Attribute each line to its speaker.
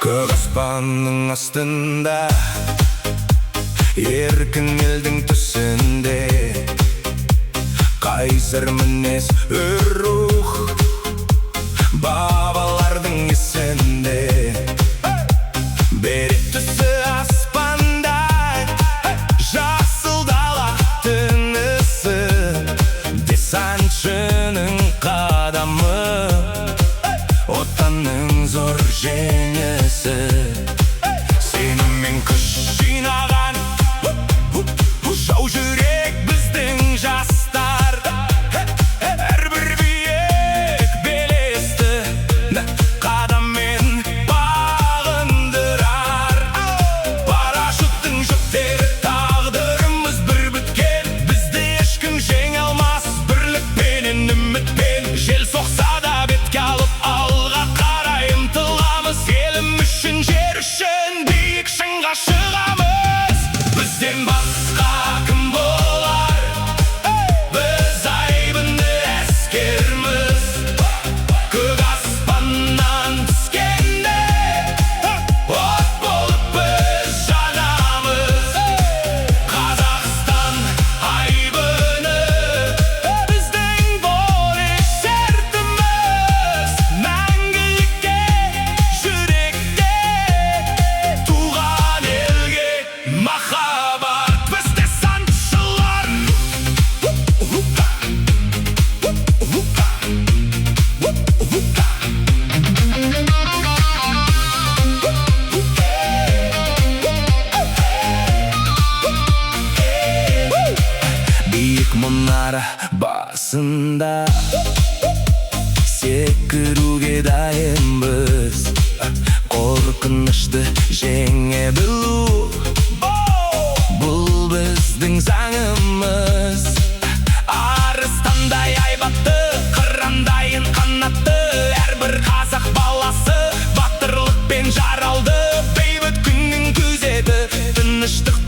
Speaker 1: Көк аспанның астында, еркін елдің түсінде, қайсар мінез өр рух бабалардың есінде. Берет түсі аспандай, жасыл дала тынысы, десантшының қадамы, отанның зор жеңісі. Сенімен күш жинаған жау жүрек біздің жастар. Әрбір биік белесті қадаммен бағындырар. Парашюттың жүктері тағдырымыз бір біткен, бізді ешкім жеңе алмас бірлікпенен, үмітпен. Жел соқса да бетке алып алға қарай ұмтыламыз. Елім үшін, жер үшін биік шыңға шығамыз. Бізден басқа кім болар? Біз айбынды әскерміз. Көк аспаннан түскенде от болып біз жанамыз. Қазақстан айбыны біздің болар сертіміз. Мәңгілікке жүректе туған елге махаббат. Біз десантшылар. Биік мұнара басында секіруге дайынбыз. Қорқынышты жеңе білу, бұл біздің заңымыз. Арыстандай айбатты, қырандайын қанатты, әрбір қазақ баласы батырлықпен жаралды. Бейбіт күннің күзеті, тыныштық